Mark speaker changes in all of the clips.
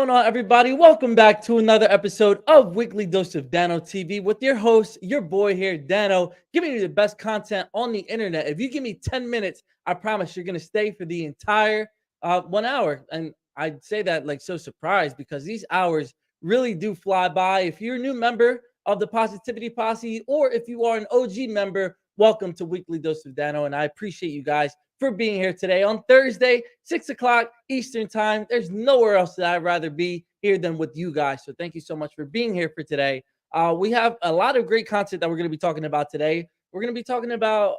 Speaker 1: going on, everybody? Welcome back to another episode of Weekly Dose of Dano TV with your host, your boy here, Dano, giving you the best content on the internet. If you give me 10 minutes, I promise you're going to stay for the entire 1 hour. And I'd say that like so surprised because these hours really do fly by. If you're a new member of the Positivity Posse or if you are an OG member, welcome to Weekly Dose of Dano. And I appreciate you guys for being here today on Thursday, 6 o'clock Eastern time. There's nowhere else that I'd rather be here than with you guys. So thank you so much for being here for today. We have a lot of great content that we're going to be talking about today. We're going to be talking about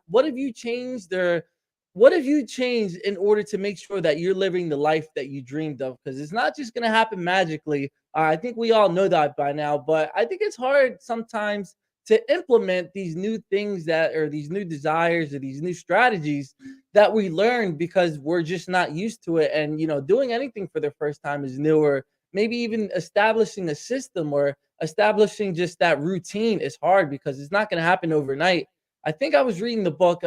Speaker 1: what have you changed or what have you changed in order to make sure that you're living the life that you dreamed of? Because it's not just going to happen magically. I think we all know that by now, but I think it's hard sometimes to implement these new things that or these new desires or these new strategies that we learn because we're just not used to it. And doing anything for the first time is new, or maybe even establishing a system or establishing just that routine is hard because it's not going to happen overnight. I think I was reading the book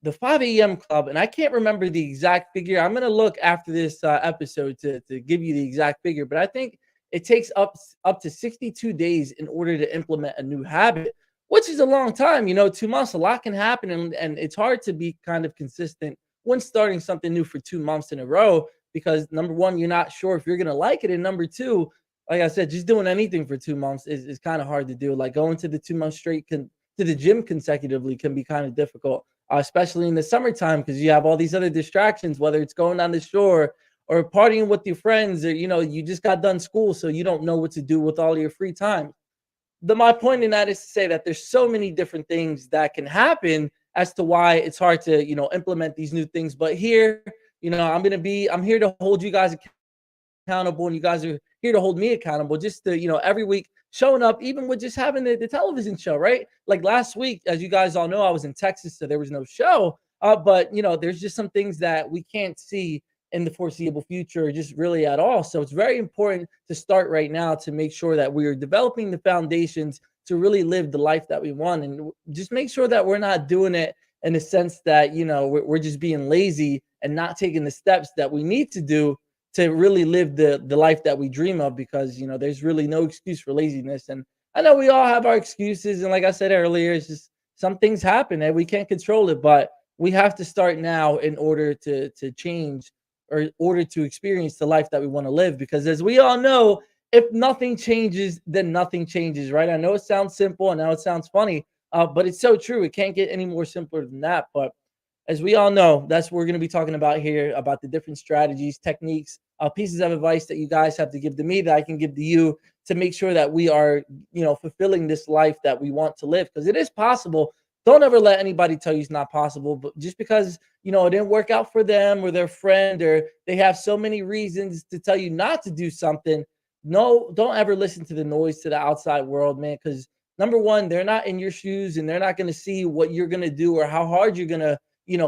Speaker 1: the 5 a.m. Club, and I can't remember the exact figure. I'm going to look after this episode to give you the exact figure, but I think it takes up to 62 days in order to implement a new habit, which is a long time. 2 months, a lot can happen, and it's hard to be kind of consistent when starting something new for 2 months in a row because number one, you're not sure if you're going to like it, and number two, like I said, just doing anything for 2 months is kind of hard to do. Like going to the 2 months straight to the gym consecutively can be kind of difficult, especially in the summertime because you have all these other distractions, whether it's going down the shore or partying with your friends, or you just got done school, so you don't know what to do with all your free time. My point in that is to say that there's so many different things that can happen as to why it's hard to implement these new things. But here, I'm here to hold you guys accountable, and you guys are here to hold me accountable, just to every week showing up, even with just having the television show, right? Like last week, as you guys all know, I was in Texas, so there was no show, but there's just some things that we can't see in the foreseeable future, just really at all. So it's very important to start right now to make sure that we are developing the foundations to really live the life that we want, and just make sure that we're not doing it in the sense that we're just being lazy and not taking the steps that we need to do to really live the life that we dream of, because there's really no excuse for laziness. And I know we all have our excuses, and like I said earlier, it's just some things happen and we can't control it, but we have to start now in order to change, or in order to experience the life that we want to live. Because as we all know, if nothing changes, then nothing changes, right? I know it sounds simple, and now it sounds funny, but it's so true. It can't get any more simpler than that. But as we all know, that's what we're going to be talking about here, about the different strategies, techniques, pieces of advice that you guys have to give to me that I can give to you to make sure that we are, fulfilling this life that we want to live, because it is possible. Don't ever let anybody tell you it's not possible, but just because, it didn't work out for them or their friend, or they have so many reasons to tell you not to do something. No, don't ever listen to the noise to the outside world, man, because number one, they're not in your shoes, and they're not going to see what you're going to do or how hard you're going to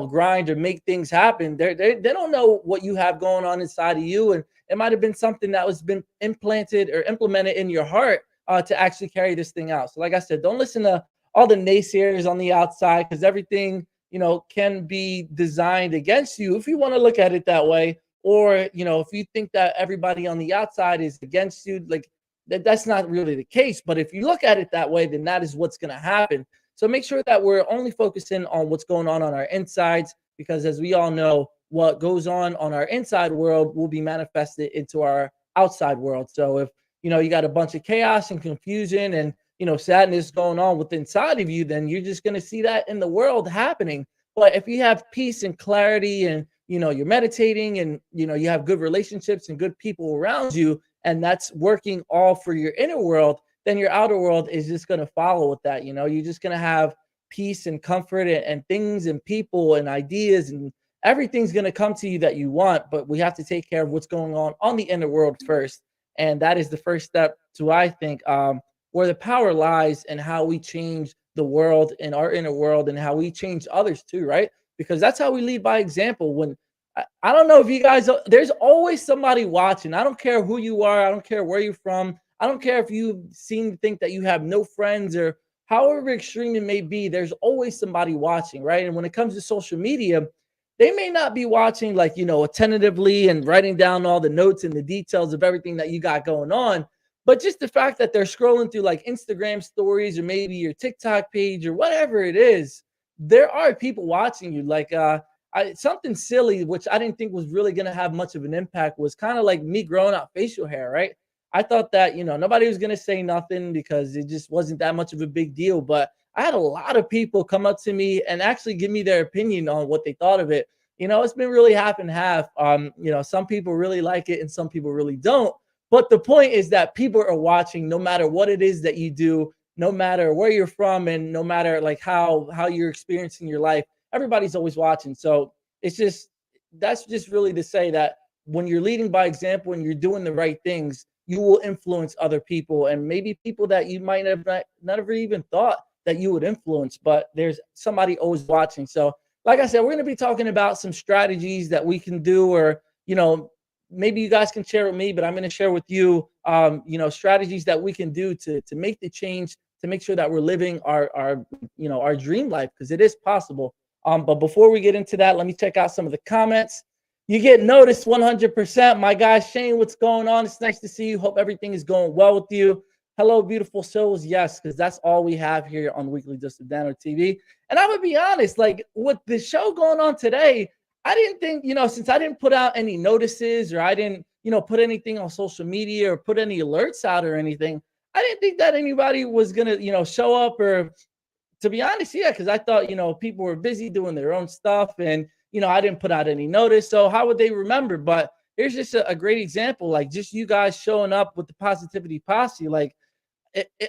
Speaker 1: grind or make things happen. They don't know what you have going on inside of you, and it might have been something that was been implanted or implemented in your heart to actually carry this thing out. So like I said, don't listen to all the naysayers on the outside, because everything can be designed against you if you want to look at it that way. Or if you think that everybody on the outside is against you, like that's not really the case. But if you look at it that way, then that is what's going to happen. So make sure that we're only focusing on what's going on our insides, because as we all know, what goes on our inside world will be manifested into our outside world. So if you got a bunch of chaos and confusion and sadness going on with inside of you, then you're just going to see that in the world happening. But if you have peace and clarity, and you're meditating, and you have good relationships and good people around you, and that's working all for your inner world, then your outer world is just going to follow with that. You're just going to have peace and comfort, and things and people and ideas, and everything's going to come to you that you want. But we have to take care of what's going on the inner world first. And that is the first step to, I think, where the power lies, and how we change the world and our inner world, and how we change others too, right? Because that's how we lead by example. When I don't know if you guys, there's always somebody watching. I don't care who you are. I don't care where you're from. I don't care if you seem to think that you have no friends, or however extreme it may be, there's always somebody watching, right? And when it comes to social media, they may not be watching like, attentively and writing down all the notes and the details of everything that you got going on. But just the fact that they're scrolling through like Instagram stories or maybe your TikTok page or whatever it is, there are people watching you. Like, something silly, which I didn't think was really going to have much of an impact, was kind of like me growing out facial hair, right? I thought that, nobody was going to say nothing because it just wasn't that much of a big deal. But I had a lot of people come up to me and actually give me their opinion on what they thought of it. It's been really half and half. Some people really like it and some people really don't. But the point is that people are watching no matter what it is that you do, no matter where you're from, and no matter like how you're experiencing your life. Everybody's always watching. So it's just that's just really to say that when you're leading by example and you're doing the right things, you will influence other people and maybe people that you might have never even thought that you would influence, but there's somebody always watching. So, like I said, we're going to be talking about some strategies that we can do, or, maybe you guys can share with me, but I'm going to share with you, strategies that we can do to make the change, to make sure that we're living our dream life, because it is possible. But before we get into that, let me check out some of the comments. You get noticed 100%. My guy Shane, what's going on? It's nice to see you. Hope everything is going well with you. Hello, beautiful souls. Yes, because that's all we have here on Weekly Dose of Dano TV. And I'm going to be honest, like with the show going on today, I didn't think, since I didn't put out any notices, or I didn't, put anything on social media or put any alerts out or anything, I didn't think that anybody was going to, show up. Or to be honest, yeah, because I thought, people were busy doing their own stuff, and, I didn't put out any notice. So how would they remember? But here's just a great example, like just you guys showing up with the Positivity Posse. Like,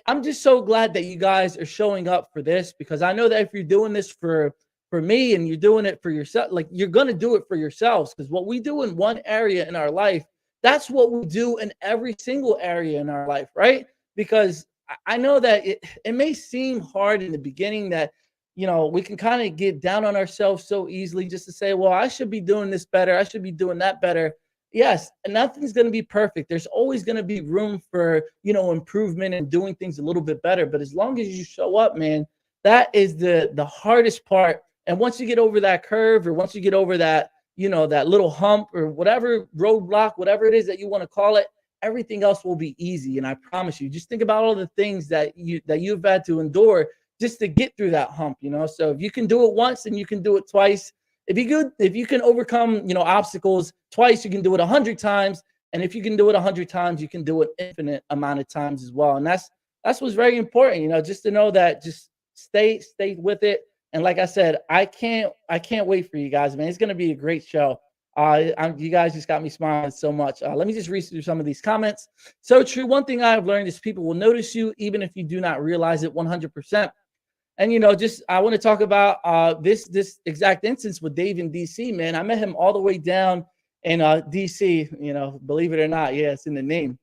Speaker 1: I'm just so glad that you guys are showing up for this, because I know that if you're doing this for me and you're doing it for yourself, like you're going to do it for yourselves, because what we do in one area in our life, that's what we do in every single area in our life, right? Because I know that it may seem hard in the beginning, that we can kind of get down on ourselves so easily, just to say, well, I should be doing this better, I should be doing that better. Yes, and nothing's going to be perfect. There's always going to be room for, improvement and doing things a little bit better. But as long as you show up, man, that is the hardest part. And once you get over that curve, or once you get over that, that little hump or whatever roadblock, whatever it is that you want to call it, everything else will be easy. And I promise you, just think about all the things that you've had to endure just to get through that hump, So if you can do it once, and you can do it twice. If you can overcome, obstacles twice, you can do it 100 times. And if you can do it 100 times, you can do it infinite amount of times as well. And that's what's very important, just to know that, just stay with it. And like I said, I can't wait for you guys, man. It's going to be a great show. You guys just got me smiling so much. Let me just read through some of these comments. So true. One thing I've learned is people will notice you even if you do not realize it 100%. And, just I want to talk about this exact instance with Dave in DC, man. I met him all the way down in DC, believe it or not. Yeah, it's in the name.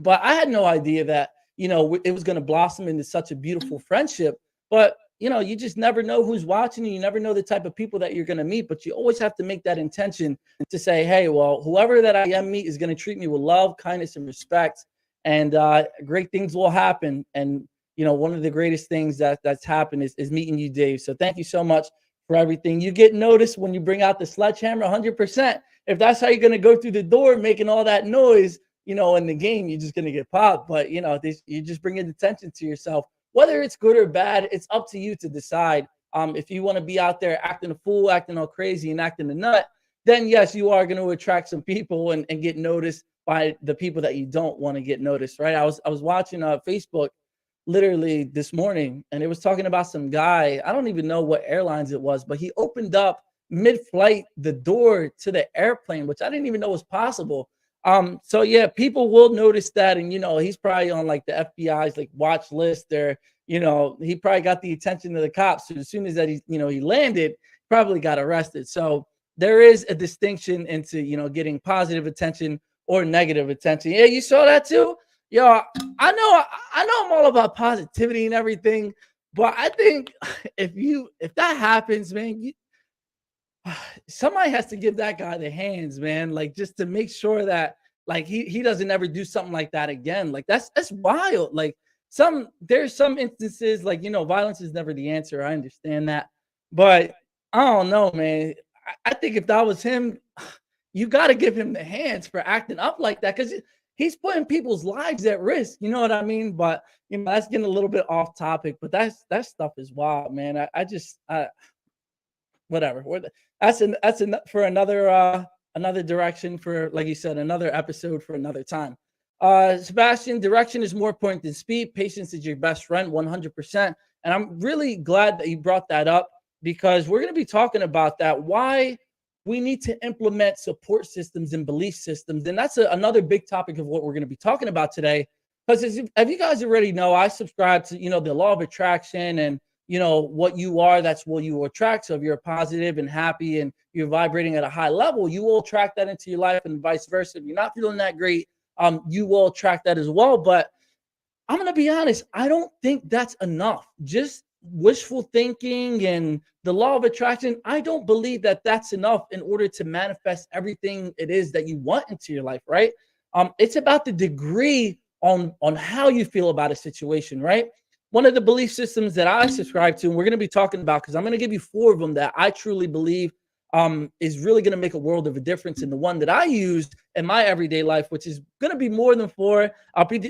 Speaker 1: But I had no idea that, it was going to blossom into such a beautiful friendship. But, you just never know who's watching, and you never know the type of people that you're going to meet. But you always have to make that intention to say, hey, well, whoever that I am meet is going to treat me with love, kindness, and respect. And great things will happen. And one of the greatest things that's happened is meeting you, Dave. So thank you so much for everything. You get noticed when you bring out the sledgehammer 100%. If that's how you're going to go through the door making all that noise, in the game, you're just going to get popped. But, you just bringing attention to yourself. Whether it's good or bad, it's up to you to decide. If you want to be out there acting a fool, acting all crazy, and acting a nut, then yes, you are going to attract some people and get noticed by the people that you don't want to get noticed, right? I was watching Facebook literally this morning, and it was talking about some guy. I don't even know what airlines it was, but he opened up mid-flight the door to the airplane, which I didn't even know was possible. So yeah, people will notice that, and he's probably on like the FBI's like watch list, or he probably got the attention of the cops. So as soon as that he landed, probably got arrested. So there is a distinction into getting positive attention or negative attention. Yeah, you saw that too. Yo, I know I'm all about positivity and everything, but I think if that happens, man, somebody has to give that guy the hands, man, like just to make sure that like he doesn't ever do something like that again. Like that's wild. Like there's some instances, like violence is never the answer. I understand that, but I don't know, man. I think if that was him, you got to give him the hands for acting up like that because he's putting people's lives at risk. You know what I mean? But that's getting a little bit off topic. But that stuff is wild, man. I just whatever. For another direction for, like you said, another episode for another time. Sebastian, direction is more important than speed. Patience is your best friend, 100%. And I'm really glad that you brought that up because we're going to be talking about that. Why we need to implement support systems and belief systems. And that's another big topic of what we're going to be talking about today. Because as you guys already know, I subscribe to, the law of attraction and, what you are, that's what you will attract. So if you're positive and happy and you're vibrating at a high level, you will attract that into your life and vice versa. If you're not feeling that great, you will attract that as well. But I'm going to be honest, I don't think that's enough. Just wishful thinking and the law of attraction, I don't believe that that's enough in order to manifest everything it is that you want into your life, right? It's about the degree on how you feel about a situation, right? One of the belief systems that I subscribe to, and we're going to be talking about, because I'm going to give you 4 of them that I truly believe is really going to make a world of a difference in the one that I use in my everyday life, which is going to be more than 4.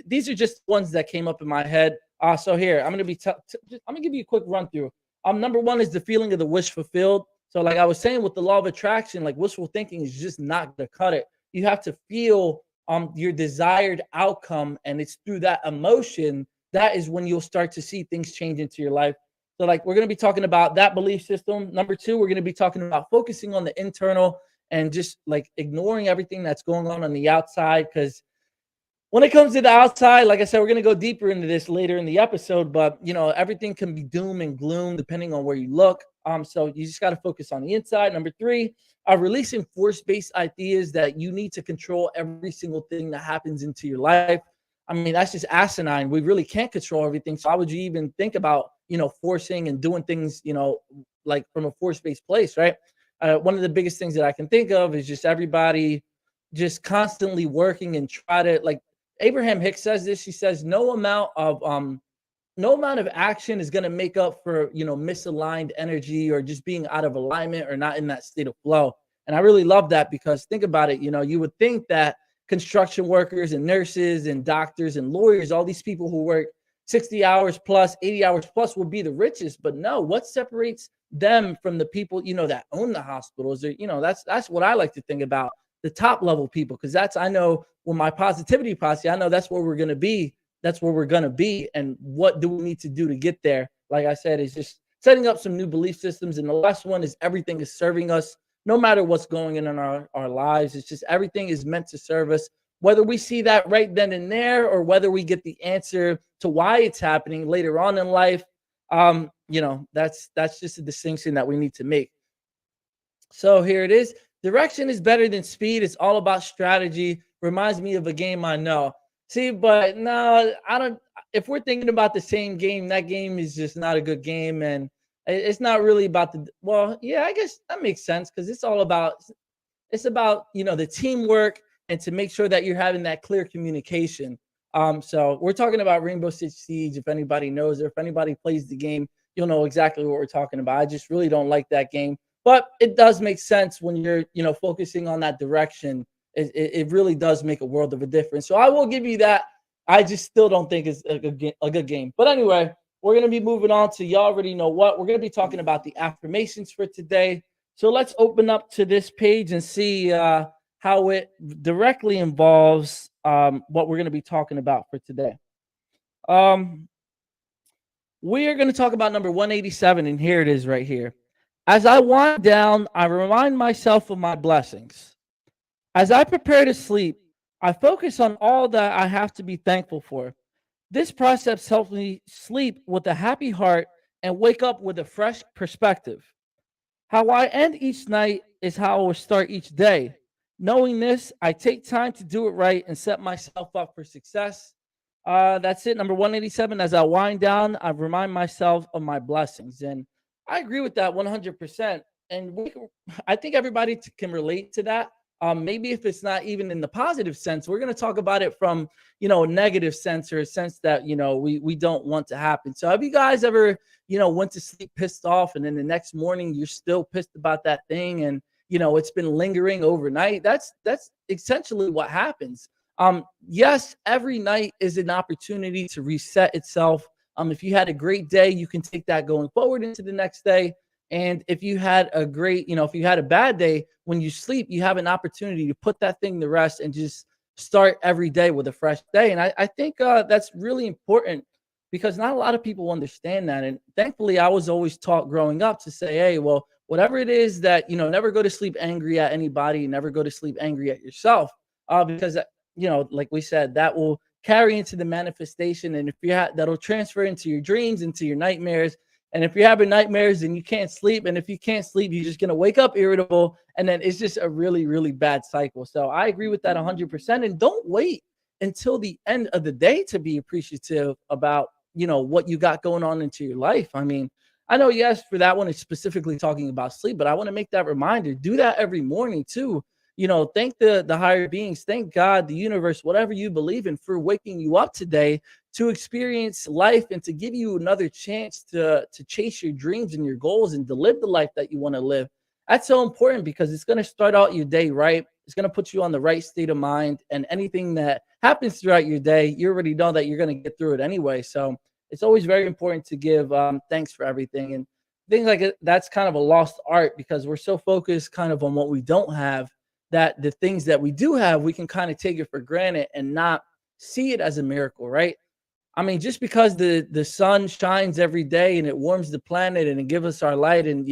Speaker 1: These are just ones that came up in my head. So here, I'm going to give you a quick run through. Number 1 is the feeling of the wish fulfilled. So like I was saying with the law of attraction, like wishful thinking is just not going to cut it. You have to feel your desired outcome, and it's through that emotion that is when you'll start to see things change into your life. So like we're going to be talking about that belief system. Number 2, we're going to be talking about focusing on the internal and just like ignoring everything that's going on the outside. Because when it comes to the outside, like I said, we're going to go deeper into this later in the episode, but everything can be doom and gloom depending on where you look. So you just got to focus on the inside. Number 3, releasing force-based ideas that you need to control every single thing that happens into your life. I mean, that's just asinine. We really can't control everything. So how would you even think about, forcing and doing things, like from a force-based place, right? One of the biggest things that I can think of is just everybody just constantly working and try to, like Abraham Hicks says this, he says, no amount of action is going to make up for, misaligned energy or just being out of alignment or not in that state of flow. And I really love that because think about it, you would think that construction workers and nurses and doctors and lawyers, all these people who work 60 hours plus, 80 hours plus will be the richest. But no, what separates them from the people, that own the hospitals? Or, that's what I like to think about, the top level people, because I know with my positivity posse, I know that's where we're going to be. That's where we're going to be. And what do we need to do to get there? Like I said, is just setting up some new belief systems. And the last one is everything is serving us. No matter what's going on in our lives, it's just everything is meant to serve us, whether we see that right then and there or whether we get the answer to why it's happening later on in life. That's just a distinction that we need to make. So here it is. Direction is better than speed. It's all about strategy. Reminds me of a game I know. See, but no, I don't. If we're thinking about the same game, that game is just not a good game. And it's not really about yeah, I guess that makes sense because it's about the teamwork and to make sure that you're having that clear communication. So we're talking about Rainbow Six Siege. If anybody knows, or if anybody plays the game, you'll know exactly what we're talking about. I just really don't like that game, but it does make sense when you're focusing on that direction. It really does make a world of a difference. So I will give you that. I just still don't think it's a good game. But anyway, we're going to be moving on to, you already know what. We're going to be talking about the affirmations for today. So let's open up to this page and see how it directly involves what we're going to be talking about for today. We are going to talk about number 187, and here it is right here. As I wind down, I remind myself of my blessings. As I prepare to sleep, I focus on all that I have to be thankful for. This process helps me sleep with a happy heart and wake up with a fresh perspective. How I end each night is how I will start each day. Knowing this, I take time to do it right and set myself up for success. That's it. Number 187. As I wind down, I remind myself of my blessings. And I agree with that 100%. And I think everybody can relate to that. Maybe if it's not even in the positive sense, we're going to talk about it from, a negative sense, or a sense that, we don't want to happen. So have you guys ever, went to sleep pissed off, and then the next morning you're still pissed about that thing, and it's been lingering overnight? That's essentially what happens. Yes, every night is an opportunity to reset itself. If you had a great day, you can take that going forward into the next day. And if you had a great, if you had a bad day, when you sleep, you have an opportunity to put that thing to rest and just start every day with a fresh day. And I think that's really important, because not a lot of people understand that. And thankfully, I was always taught growing up to say, hey, well, whatever it is that, never go to sleep angry at anybody, never go to sleep angry at yourself, because, like we said, that will carry into the manifestation. And if that'll transfer into your dreams, into your nightmares. And if you're having nightmares and you can't sleep, and if you can't sleep, you're just going to wake up irritable. And then it's just a really, really bad cycle. So I agree with that 100%. And don't wait until the end of the day to be appreciative about, what you got going on into your life. I mean, I know, yes, for that one, it's specifically talking about sleep, but I want to make that reminder. Do that every morning too. Thank the higher beings, thank God, the universe, whatever you believe in, for waking you up today to experience life and to give you another chance to chase your dreams and your goals and to live the life that you want to live. That's so important, because it's going to start out your day right. It's going to put you on the right state of mind, and anything that happens throughout your day, you already know that you're going to get through it anyway. So it's always very important to give thanks for everything. And things like that's kind of a lost art, because we're so focused kind of on what we don't have, that the things that we do have, we can kind of take it for granted and not see it as a miracle, right? I mean, just because the sun shines every day and it warms the planet and it gives us our light, and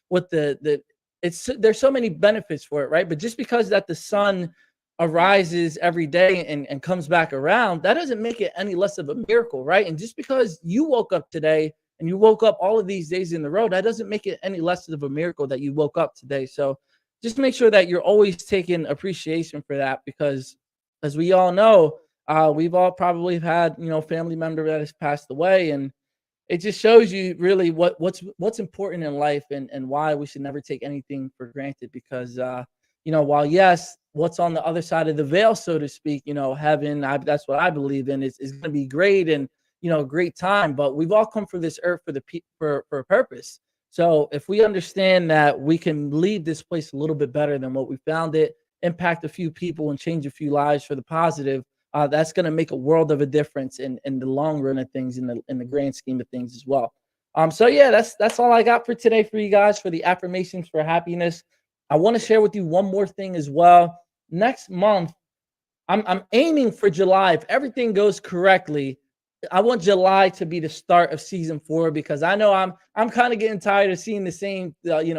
Speaker 1: with the it's there's so many benefits for it, right? But just because that the sun arises every day and comes back around, that doesn't make it any less of a miracle, right? And just because you woke up today and you woke up all of these days in the row, that doesn't make it any less of a miracle that you woke up today. So just make sure that you're always taking appreciation for that, because as we all know, we've all probably had, family member that has passed away, and it just shows you really what's important in life, and why we should never take anything for granted. Because while yes, what's on the other side of the veil, so to speak, heaven, that's what I believe in, is going to be great, and great time. But we've all come for this earth for a purpose. So if we understand that we can leave this place a little bit better than what we found it, impact a few people and change a few lives for the positive, that's going to make a world of a difference in the long run of things, in the grand scheme of things as well. So yeah, that's all I got for today for you guys, for the affirmations for happiness. I want to share with you one more thing as well. Next month, I'm aiming for July. If everything goes correctly, I want July to be the start of season 4, because I know I'm kind of getting tired of seeing the same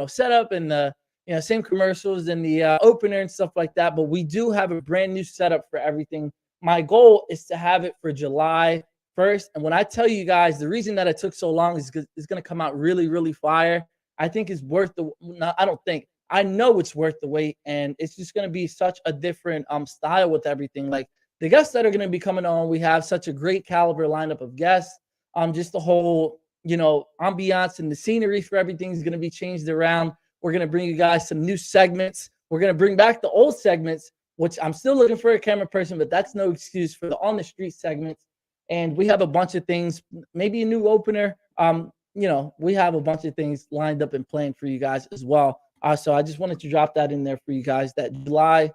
Speaker 1: setup, and the same commercials, and the opener and stuff like that. But we do have a brand new setup for everything. My goal is to have it for July 1st. And when I tell you guys, the reason that it took so long is because it's going to come out really, really fire. I think it's worth the, no, I don't think, I know it's worth the wait. And it's just going to be such a different style with everything. Like the guests that are going to be coming on, we have such a great caliber lineup of guests. Just the whole, ambiance and the scenery for everything is going to be changed around. We're going to bring you guys some new segments. We're going to bring back the old segments, which I'm still looking for a camera person, but that's no excuse for the on the street segments. And we have a bunch of things, maybe a new opener. We have a bunch of things lined up and planned for you guys as well. So I just wanted to drop that in there for you guys, that July,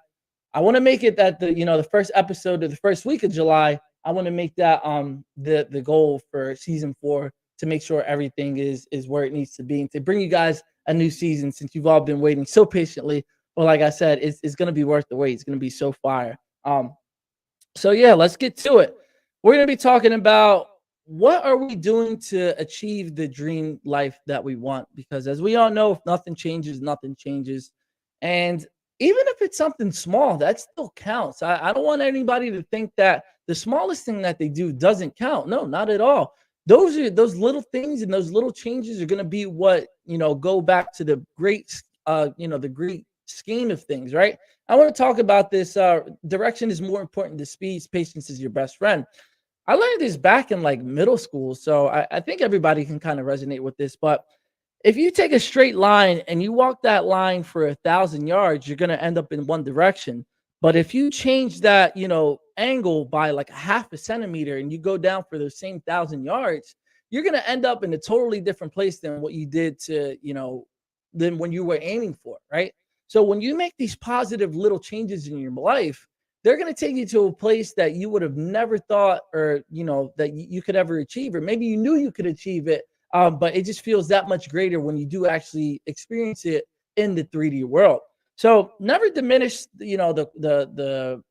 Speaker 1: I want to make it that the first episode of the first week of July, I want to make that the goal for season 4, to make sure everything is where it needs to be, and to bring you guys a new season, since you've all been waiting so patiently. But like I said, it's going to be worth the wait. It's going to be so fire. So yeah, let's get to it. We're going to be talking about what are we doing to achieve the dream life that we want? Because as we all know, if nothing changes, nothing changes. And even if it's something small, that still counts. I don't want anybody to think that the smallest thing that they do doesn't count. No, not at all. Those little things and those little changes are going to be what, go back to the great, the great scheme of things, right? I want to talk about this. Direction is more important than speed. Patience is your best friend. I learned this back in like middle school. So I think everybody can kind of resonate with this, but if you take a straight line and you walk that line for 1,000 yards, you're going to end up in one direction. But if you change that, angle by like a half a centimeter and you go down for those same 1,000 yards, you're going to end up in a totally different place than what you did than when you were aiming for, right? So when you make these positive little changes in your life, they're going to take you to a place that you would have never thought, or, that you could ever achieve, or maybe you knew you could achieve it, but it just feels that much greater when you do actually experience it in the 3D world. So never diminish, the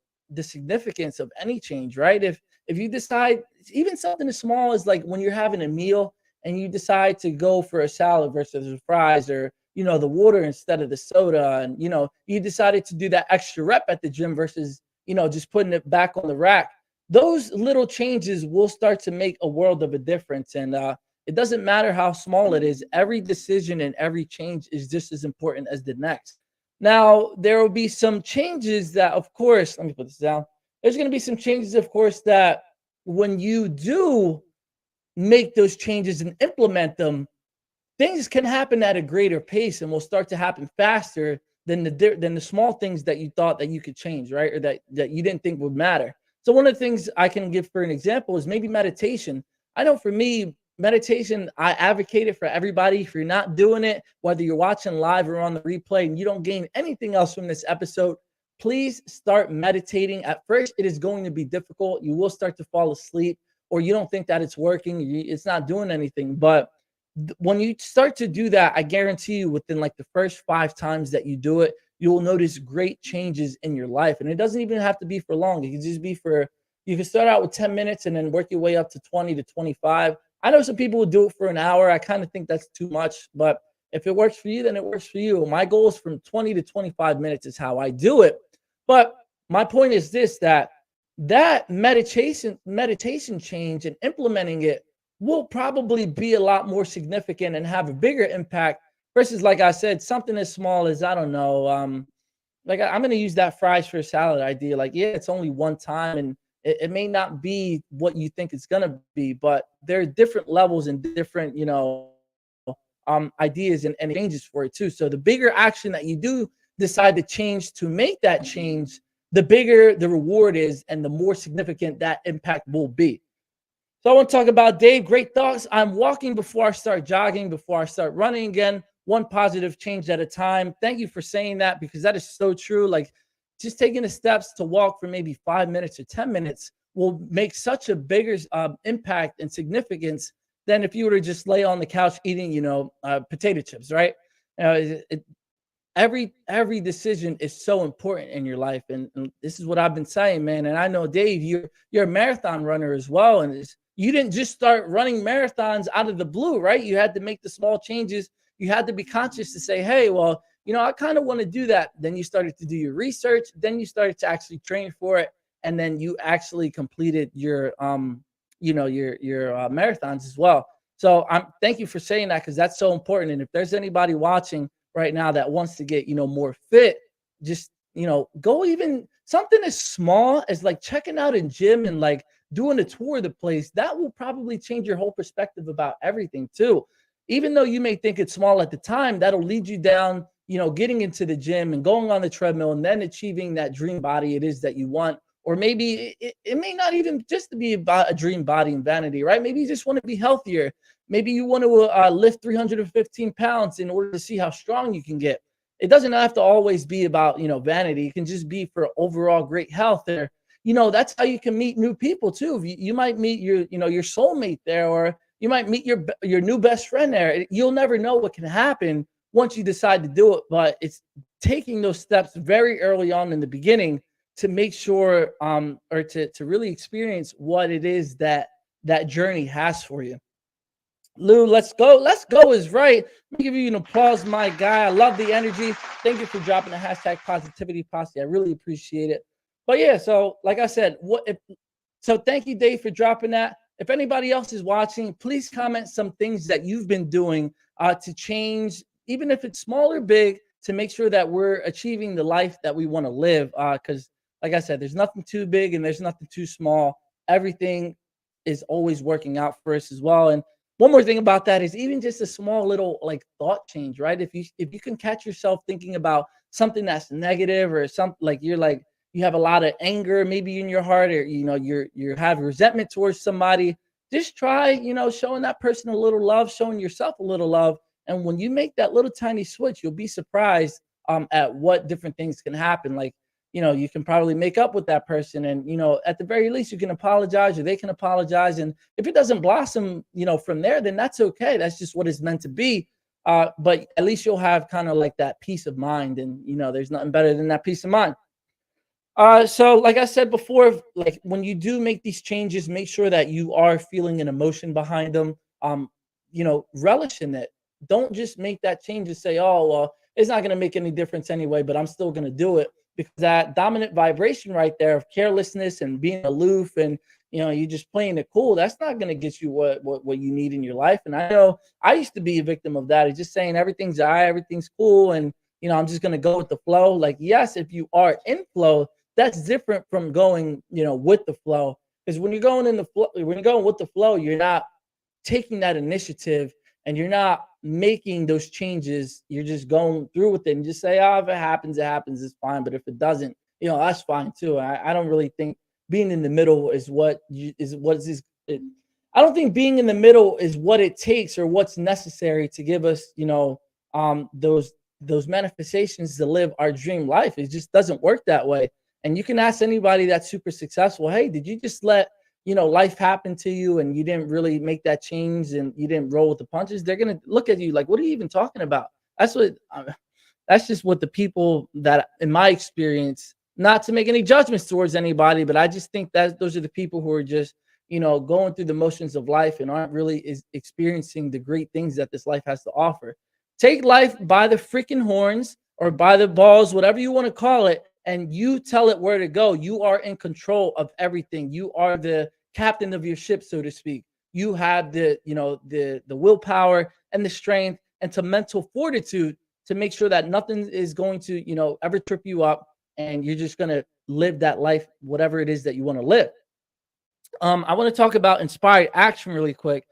Speaker 1: significance of any change, right? If you decide even something as small as like when you're having a meal and you decide to go for a salad versus the fries, or the water instead of the soda, and you decided to do that extra rep at the gym versus just putting it back on the rack. Those little changes will start to make a world of a difference. And it doesn't matter how small it is. Every decision and every change is just as important as the next. Now, there will be some changes that, of course, let me put this down. There's going to be some changes, of course, that when you do make those changes and implement them, things can happen at a greater pace and will start to happen faster than the small things that you thought that you could change, right? Or that you didn't think would matter. So one of the things I can give for an example is maybe meditation. I know for me, meditation, I advocate it for everybody. If you're not doing it, whether you're watching live or on the replay, and you don't gain anything else from this episode, please start meditating. At first, it is going to be difficult. You will start to fall asleep, or you don't think that it's working. It's not doing anything. But when you start to do that, I guarantee you within like the first 5 times that you do it, you will notice great changes in your life. And it doesn't even have to be for long. It can just be you can start out with 10 minutes and then work your way up to 20 to 25. I know some people will do it for an hour. I kind of think that's too much, but if it works for you, then it works for you. My goal is from 20 to 25 minutes is how I do it. But my point is this, that meditation change and implementing it will probably be a lot more significant and have a bigger impact versus, like I said, something as small as, I don't know, like I'm going to use that fries for a salad idea. Like, yeah, it's only one time and it may not be what you think it's going to be, but there are different levels and different, ideas and changes for it too. So the bigger action that you do decide to change to make that change, the bigger the reward is and the more significant that impact will be. So I want to talk about Dave. Great thoughts. I'm walking before I start jogging, before I start running again, one positive change at a time. Thank you for saying that, because that is so true. Like, just taking the steps to walk for maybe 5 minutes or 10 minutes will make such a bigger impact and significance than if you were to just lay on the couch eating, potato chips, right? Every decision is so important in your life, and this is what I've been saying, man. And I know, Dave, you're a marathon runner as well, and you didn't just start running marathons out of the blue, right? You had to make the small changes. You had to be conscious to say, hey, well, I kind of want to do that. Then you started to do your research. Then you started to actually train for it, and then you actually completed your marathons as well. So thank you for saying that, because that's so important. And if there's anybody watching right now that wants to get more fit, just go even something as small as like checking out a gym and like doing a tour of the place. That will probably change your whole perspective about everything too. Even though you may think it's small at the time, that'll lead you down, getting into the gym and going on the treadmill and then achieving that dream body it is that you want. Or maybe it may not even just be about a dream body and vanity, right? Maybe you just want to be healthier. Maybe you want to lift 315 pounds in order to see how strong you can get. It doesn't have to always be about, vanity. It can just be for overall great health there. That's how you can meet new people too. You might meet your soulmate there, or you might meet your new best friend there. You'll never know what can happen once you decide to do it, but it's taking those steps very early on in the beginning to make sure, or to really experience what it is that journey has for you. Lou, let's go. Let's go is right. Let me give you an applause, my guy. I love the energy. Thank you for dropping the hashtag positivity posse. I really appreciate it. But yeah, so like I said, so thank you, Dave, for dropping that. If anybody else is watching, please comment some things that you've been doing to change, even if it's small or big, to make sure that we're achieving the life that we want to live. Because like I said, there's nothing too big and there's nothing too small. Everything is always working out for us as well. And one more thing about that is even just a small little like thought change, right? If you can catch yourself thinking about something that's negative or something like you're like you have a lot of anger maybe in your heart, or you have resentment towards somebody, just try, showing that person a little love, showing yourself a little love. And when you make that little tiny switch, you'll be surprised at what different things can happen. Like, you can probably make up with that person, and at the very least you can apologize or they can apologize. And if it doesn't blossom, from there, then that's okay. That's just what it's meant to be. But at least you'll have kind of like that peace of mind, and there's nothing better than that peace of mind. So like I said before, like when you do make these changes, make sure that you are feeling an emotion behind them. Relish in it. Don't just make that change and say, "Oh, well, it's not going to make any difference anyway," but I'm still going to do it, because that dominant vibration right there of carelessness and being aloof, and you just playing it cool. That's not going to get you what you need in your life. And I know I used to be a victim of that. It's just saying everything's all right, everything's cool, and I'm just going to go with the flow. Like, yes, if you are in flow, that's different from going, with the flow. Because when you're going in the flow, when you're going with the flow, you're not taking that initiative, and you're not making those changes. You're just going through with it and just say, "Oh, if it happens, it happens. It's fine." But if it doesn't, that's fine too. I don't really think being in the middle is it, I don't think being in the middle is what it takes or what's necessary to give us, those manifestations to live our dream life. It just doesn't work that way. And you can ask anybody that's super successful, "Hey, did you just let life happen to you and you didn't really make that change and you didn't roll with the punches?" They're gonna look at you like, "What are you even talking about?" That's what. That's just what the people that, in my experience, not to make any judgments towards anybody, but I just think that those are the people who are just going through the motions of life and aren't really experiencing the great things that this life has to offer. Take life by the freaking horns or by the balls, whatever you want to call it, and you tell it where to go. You are in control of everything. You are the captain of your ship, so to speak. You have the willpower and the strength and the mental fortitude to make sure that nothing is going to ever trip you up, and you're just going to live that life, whatever it is that you want to live. I want to talk about inspired action really quick.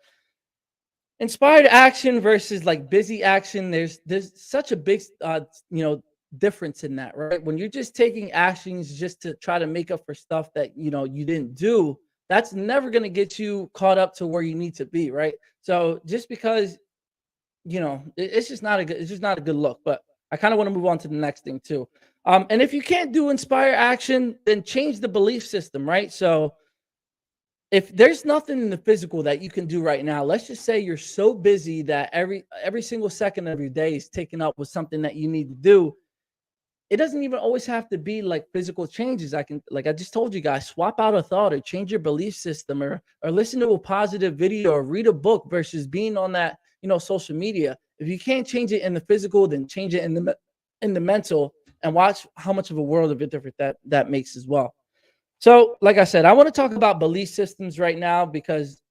Speaker 1: Inspired action versus like busy action, there's such a big difference in that, right? When you're just taking actions just to try to make up for stuff that you didn't do, that's never going to get you caught up to where you need to be, right? So just because it's just not a good look. But I kind of want to move on to the next thing too. And if you can't do inspire action, then change the belief system, right? So if there's nothing in the physical that you can do right now, let's just say you're so busy that every single second of your day is taken up with something that you need to do. It doesn't even always have to be like physical changes. Like I just told you guys, swap out a thought or change your belief system, or listen to a positive video or read a book versus being on that, social media. If you can't change it in the physical, then change it in the mental, and watch how much of a world of a difference that makes as well. So, like I said, I want to talk about belief systems right now, because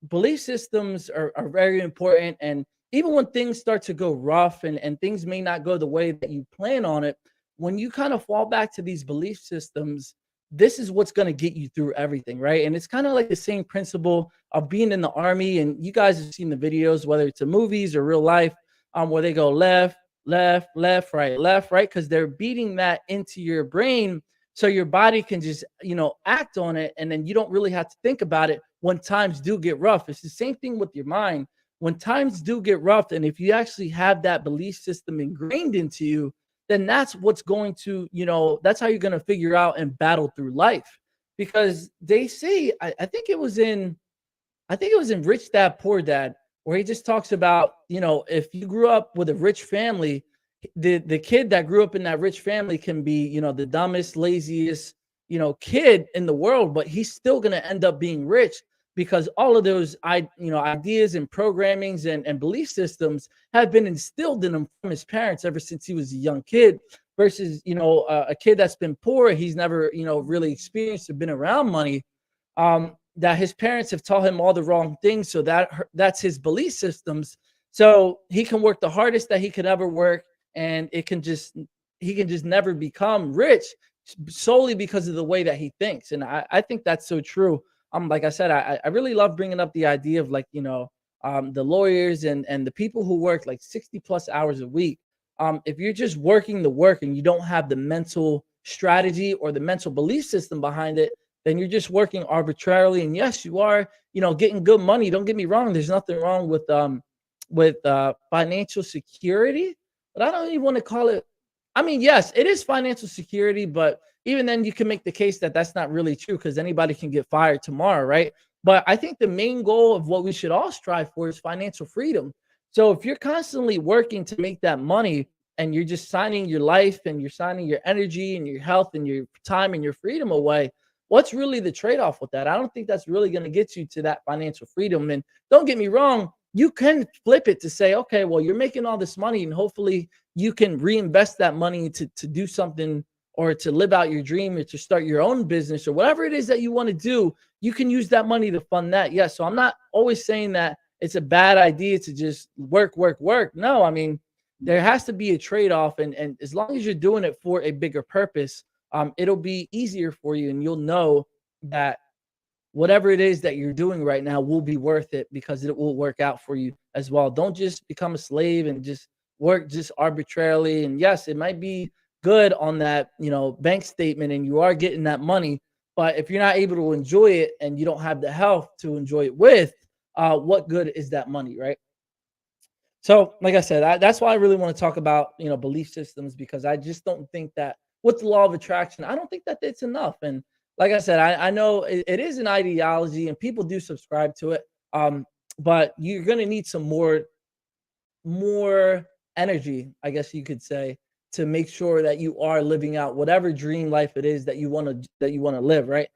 Speaker 1: belief systems are very important. And even when things start to go rough, and things may not go the way that you plan on it, when you kind of fall back to these belief systems, this is what's going to get you through everything, right? And it's kind of like the same principle of being in the army. And you guys have seen the videos, whether it's in movies or real life, where they go left, left, right, because they're beating that into your brain so your body can just act on it, and then you don't really have to think about it when times do get rough. It's the same thing with your mind. When times do get rough, and if you actually have that belief system ingrained into you, then that's what's going to, that's how you're going to figure out and battle through life. Because they say, I think it was in Rich Dad Poor Dad, where he just talks about, if you grew up with a rich family, the kid that grew up in that rich family can be, the dumbest, laziest, kid in the world, but he's still going to end up being rich, because all of those ideas and programmings and belief systems have been instilled in him from his parents ever since he was a young kid. Versus a kid that's been poor, he's never really experienced or been around money, that his parents have taught him all the wrong things, so that's his belief systems. So he can work the hardest that he could ever work, and he can just never become rich solely because of the way that he thinks. And I think that's so true. Like I said, I really love bringing up the idea of, like, the lawyers and the people who work like 60 plus hours a week. If you're just working the work and you don't have the mental strategy or the mental belief system behind it, then you're just working arbitrarily. And yes, you are, getting good money. Don't get me wrong. There's nothing wrong with financial security, but I don't even want to call it. I mean, yes, it is financial security, but even then, you can make the case that that's not really true because anybody can get fired tomorrow, right? But I think the main goal of what we should all strive for is financial freedom. So if you're constantly working to make that money and you're just signing your life and you're signing your energy and your health and your time and your freedom away, what's really the trade-off with that? I don't think that's really going to get you to that financial freedom. And don't get me wrong, you can flip it to say, okay, well, you're making all this money and hopefully you can reinvest that money to do something or to live out your dream or to start your own business or whatever it is that you want to do. You can use that money to fund that. Yes. So I'm not always saying that it's a bad idea to just work, work, work. No, I mean, there has to be a trade-off. And as long as you're doing it for a bigger purpose, it'll be easier for you. And you'll know that whatever it is that you're doing right now will be worth it because it will work out for you as well. Don't just become a slave and just work just arbitrarily. And yes, it might be good on that, bank statement and you are getting that money, but if you're not able to enjoy it and you don't have the health to enjoy it with, what good is that money, right? So, like I said, that's why I really want to talk about, belief systems, because I just don't think that with the law of attraction, I don't think that it's enough. And like I said, I know it is an ideology and people do subscribe to it. But you're going to need some more energy, I guess you could say, to make sure that you are living out whatever dream life it is that you want to live, right?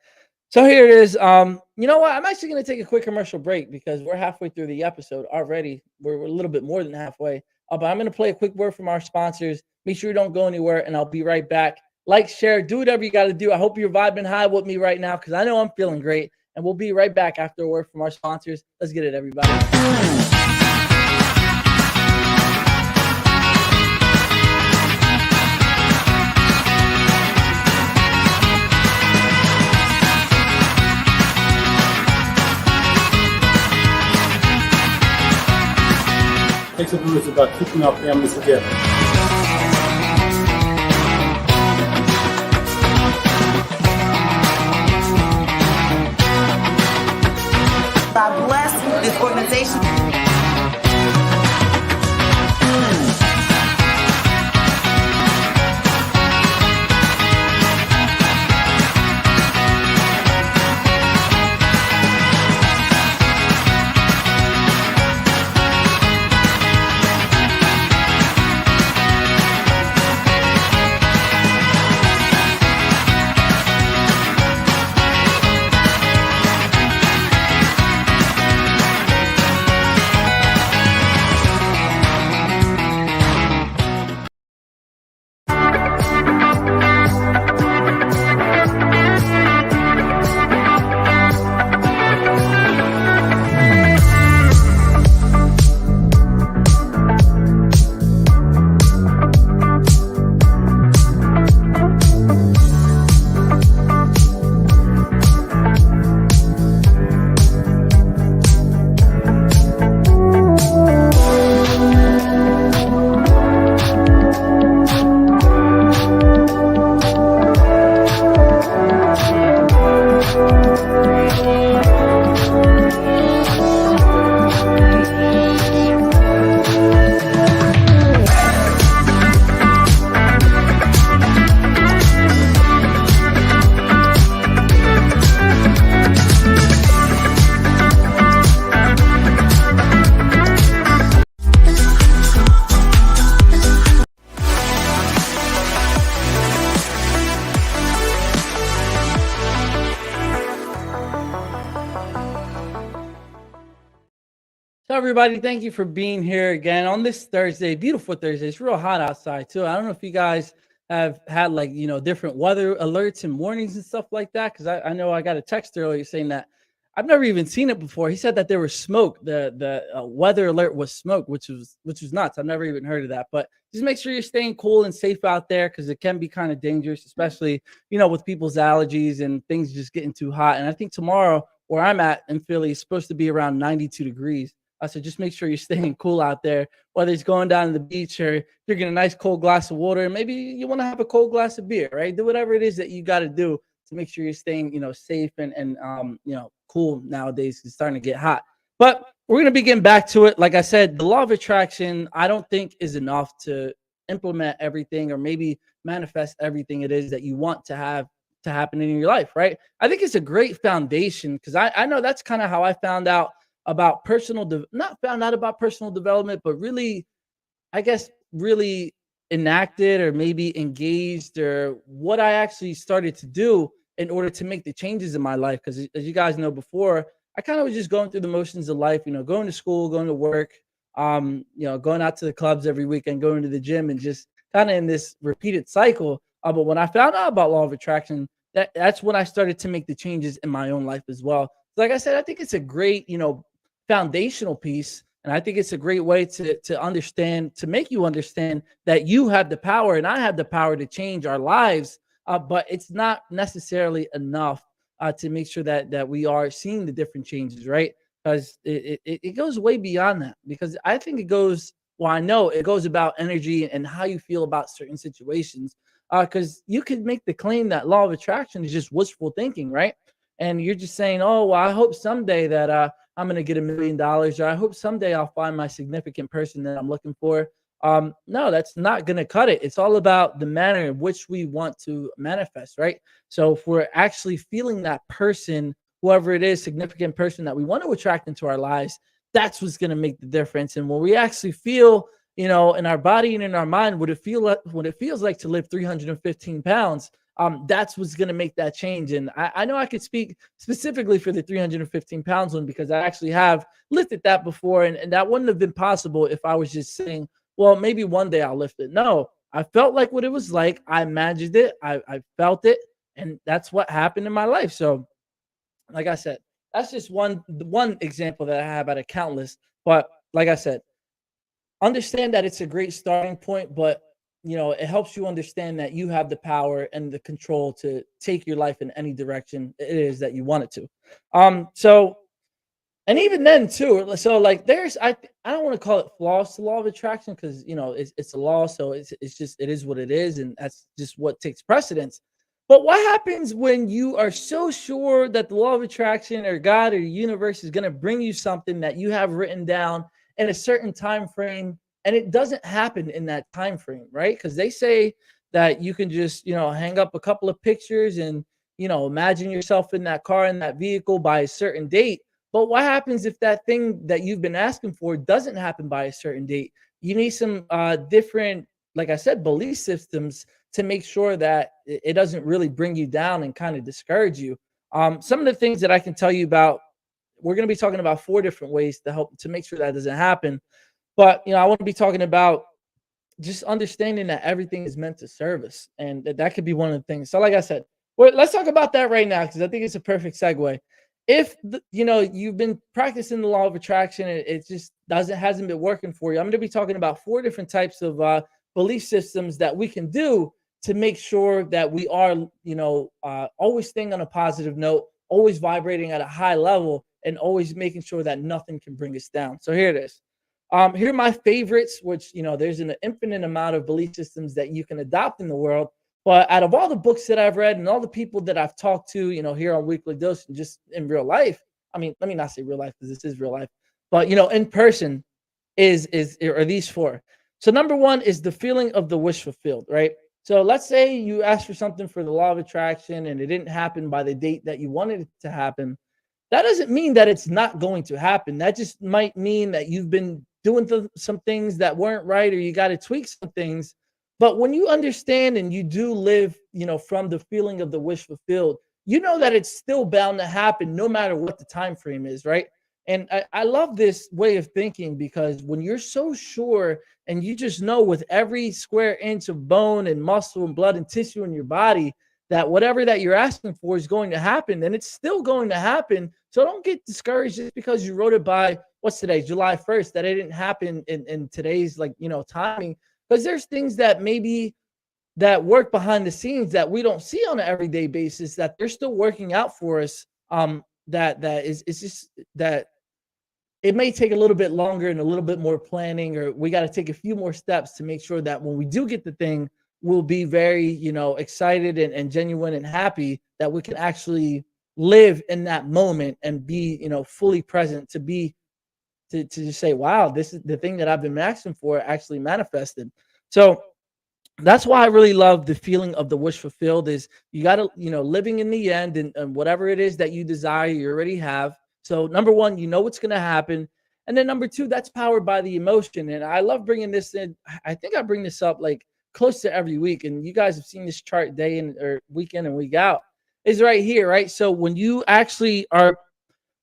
Speaker 1: So here it is. You know what? I'm actually going to take a quick commercial break because we're halfway through the episode already. We're a little bit more than halfway. But I'm going to play a quick word from our sponsors. Make sure you don't go anywhere, and I'll be right back. Like, share, do whatever you got to do. I hope you're vibing high with me right now because I know I'm feeling great. And we'll be right back after a word from our sponsors. Let's get it, everybody.
Speaker 2: Flexibility is about keeping our families together.
Speaker 3: God bless this organization.
Speaker 1: So everybody, thank you for being here again on this Thursday, beautiful Thursday. It's real hot outside too. I don't know if you guys have had different weather alerts and warnings and stuff like that. Cause I know I got a text earlier saying that I've never even seen it before. He said that there was smoke. The weather alert was smoke, which was nuts. I've never even heard of that, but just make sure you're staying cool and safe out there. Cause it can be kind of dangerous, especially, with people's allergies and things just getting too hot. And I think tomorrow where I'm at in Philly is supposed to be around 92 degrees. So just make sure you're staying cool out there, whether it's going down to the beach or drinking a nice cold glass of water. Maybe you want to have a cold glass of beer, right? Do whatever it is that you got to do to make sure you're staying, safe and cool nowadays. It's starting to get hot. But we're gonna be getting back to it. Like I said, the law of attraction, I don't think is enough to implement everything or maybe manifest everything it is that you want to have to happen in your life, right? I think it's a great foundation because I know that's kind of how I found out about not found out about personal development, but really, I guess, really enacted or maybe engaged or what I actually started to do in order to make the changes in my life. Because as you guys know before, I kind of was just going through the motions of life, going to school, going to work, going out to the clubs every weekend, going to the gym, and just kind of in this repeated cycle. But when I found out about law of attraction, that's when I started to make the changes in my own life as well. Like I said, I think it's a great, foundational piece. And I think it's a great way to understand, to make you understand that you have the power and I have the power to change our lives. But it's not necessarily enough to make sure that we are seeing the different changes, right? Because it goes way beyond that. Because I think it goes, well, I know it goes about energy and how you feel about certain situations. Because you could make the claim that law of attraction is just wishful thinking, right? And you're just saying, oh, well, I hope someday that I'm going to get $1 million, or I hope someday I'll find my significant person that I'm looking for. No, that's not going to cut it. It's all about the manner in which we want to manifest, right? So if we're actually feeling that person, whoever it is, significant person that we want to attract into our lives, that's what's going to make the difference. And when we actually feel, in our body and in our mind, what it feels like to live 315 pounds, that's what's going to make that change. And I know I could speak specifically for the 315 pounds one because I actually have lifted that before. And that wouldn't have been possible if I was just saying, well, maybe one day I'll lift it. No, I felt like what it was like. I imagined it. I felt it. And that's what happened in my life. So, like I said, that's just one example that I have out of countless. But like I said, understand that it's a great starting point, but it helps you understand that you have the power and the control to take your life in any direction it is that you want it to. So, and even then too, so like I don't want to call it flaws to law of attraction because it's a law, so it's just it is what it is, and that's just what takes precedence. But what happens when you are so sure that the law of attraction or God or the universe is going to bring you something that you have written down in a certain time frame and it doesn't happen in that time frame, right? Because they say that you can just hang up a couple of pictures and imagine yourself in that car, in that vehicle by a certain date. But what happens if that thing that you've been asking for doesn't happen by a certain date? You need some different, like I said, belief systems to make sure that it doesn't really bring you down and kind of discourage you. Some of the things that I can tell you about, we're going to be talking about 4 different ways to help to make sure that doesn't happen. But I want to be talking about just understanding that everything is meant to serve us, and that could be one of the things. So, like I said, let's talk about that right now because I think it's a perfect segue. If you've been practicing the law of attraction, it just hasn't been working for you. I'm going to be talking about 4 different types of belief systems that we can do to make sure that we are, always staying on a positive note, always vibrating at a high level, and always making sure that nothing can bring us down. So here it is. Here are my favorites, which, there's an infinite amount of belief systems that you can adopt in the world. But out of all the books that I've read and all the people that I've talked to, here on Weekly Dose and just in real life, I mean, let me not say real life because this is real life, but, in person are these 4. So number 1 is the feeling of the wish fulfilled, right? So let's say you asked for something for the law of attraction and it didn't happen by the date that you wanted it to happen. That doesn't mean that it's not going to happen. That just might mean that you've been doing some things that weren't right, or you got to tweak some things. But when you understand and you do live, from the feeling of the wish fulfilled, that it's still bound to happen no matter what the time frame is, right? And I love this way of thinking because when you're so sure and you just know with every square inch of bone and muscle and blood and tissue in your body that whatever that you're asking for is going to happen, then it's still going to happen. So don't get discouraged just because you wrote it by, what's today, July 1st, that it didn't happen in today's timing. Because there's things that maybe that work behind the scenes that we don't see on an everyday basis that they're still working out for us. That is it's just that it may take a little bit longer and a little bit more planning, or we got to take a few more steps to make sure that when we do get the thing, we'll be very, excited and genuine and happy that we can actually live in that moment and be, fully present to be to just say, wow, this is the thing that I've been asking for actually manifested. So that's why I really love the feeling of the wish fulfilled is you got to, living in the end and whatever it is that you desire, you already have. So number one, you know what's going to happen. And then number two, that's powered by the emotion. And I love bringing this in. I think I bring this up like close to every week. And you guys have seen this chart day in or week in and week out is right here, right? So when you actually are,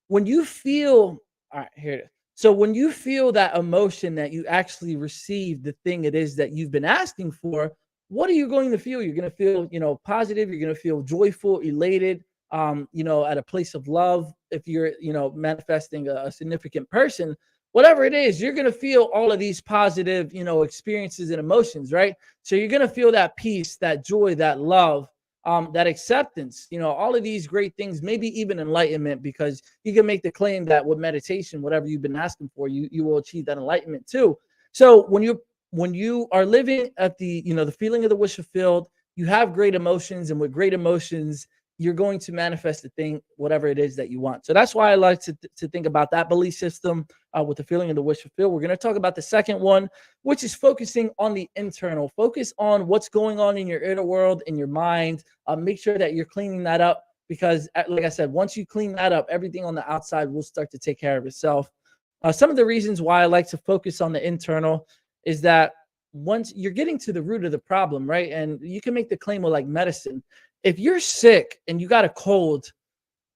Speaker 1: when you feel, all right, here it is. So when you feel that emotion that you actually receive the thing it is that you've been asking for, what are you going to feel? You're going to feel, positive. You're going to feel joyful, elated, at a place of love. If you're, manifesting a significant person, whatever it is, you're going to feel all of these positive, experiences and emotions, right? So you're going to feel that peace, that joy, that love, that acceptance, all of these great things, maybe even enlightenment, because you can make the claim that with meditation, whatever you've been asking for, you will achieve that enlightenment too. So when you are living at the, the feeling of the wish fulfilled, you have great emotions, and with great emotions, you're going to manifest the thing, whatever it is that you want. So that's why I like to think about that belief system with the feeling of the wish fulfilled. We're going to talk about the second one, which is focusing on the internal. Focus on what's going on in your inner world, in your mind. Make sure that you're cleaning that up because, like I said, once you clean that up, everything on the outside will start to take care of itself. Some of the reasons why I like to focus on the internal is that once you're getting to the root of the problem, right? And you can make the claim of like medicine. If you're sick and you got a cold,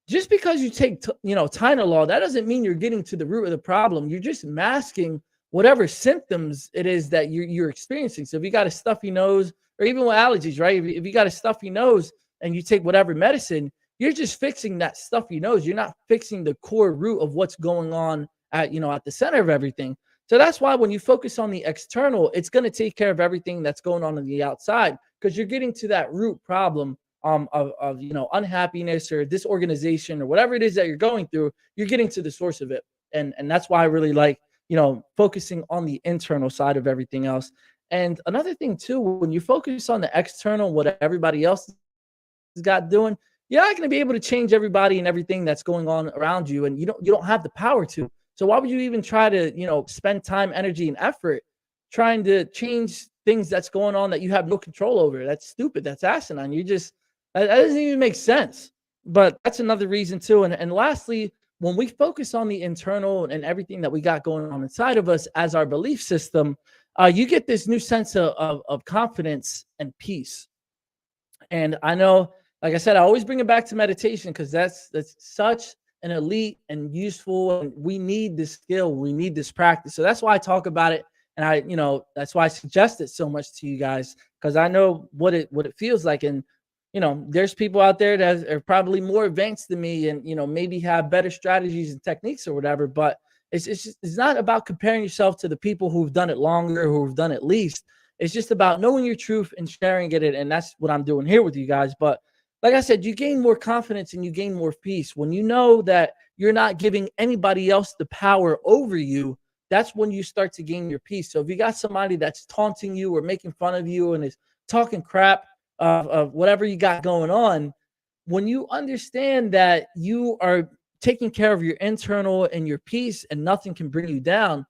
Speaker 1: just because you take, Tylenol, that doesn't mean you're getting to the root of the problem. You're just masking whatever symptoms it is that you're experiencing. So if you got a stuffy nose, or even with allergies, right? If you got a stuffy nose and you take whatever medicine, you're just fixing that stuffy nose. You're not fixing the core root of what's going on at the center of everything. So that's why when you focus on the external, it's going to take care of everything that's going on the outside because you're getting to that root problem of unhappiness or disorganization or whatever it is that you're going through. You're getting to the source of it, and that's why I really like focusing on the internal side of everything else. And another thing too, when you focus on the external, what everybody else has got doing, you're not going to be able to change everybody and everything that's going on around you, and you don't have the power to. So why would you even try to spend time, energy, and effort trying to change things that's going on that you have no control over? That's stupid. That's asinine. That doesn't even make sense. But that's another reason too. And lastly, when we focus on the internal and everything that we got going on inside of us as our belief system, you get this new sense of confidence and peace. And I know, like I said, I always bring it back to meditation because that's such an elite and useful, and we need this skill, we need this practice. So that's why I talk about it, and that's why I suggest it so much to you guys, because I know what it feels like. And there's people out there that are probably more advanced than me, and maybe have better strategies and techniques or whatever. But it's not about comparing yourself to the people who've done it longer, who've done it least. It's just about knowing your truth and sharing it, and that's what I'm doing here with you guys. But like I said, you gain more confidence and you gain more peace when you know that you're not giving anybody else the power over you. That's when you start to gain your peace. So if you got somebody that's taunting you or making fun of you and is talking crap of whatever you got going on, when you understand that you are taking care of your internal and your peace and nothing can bring you down,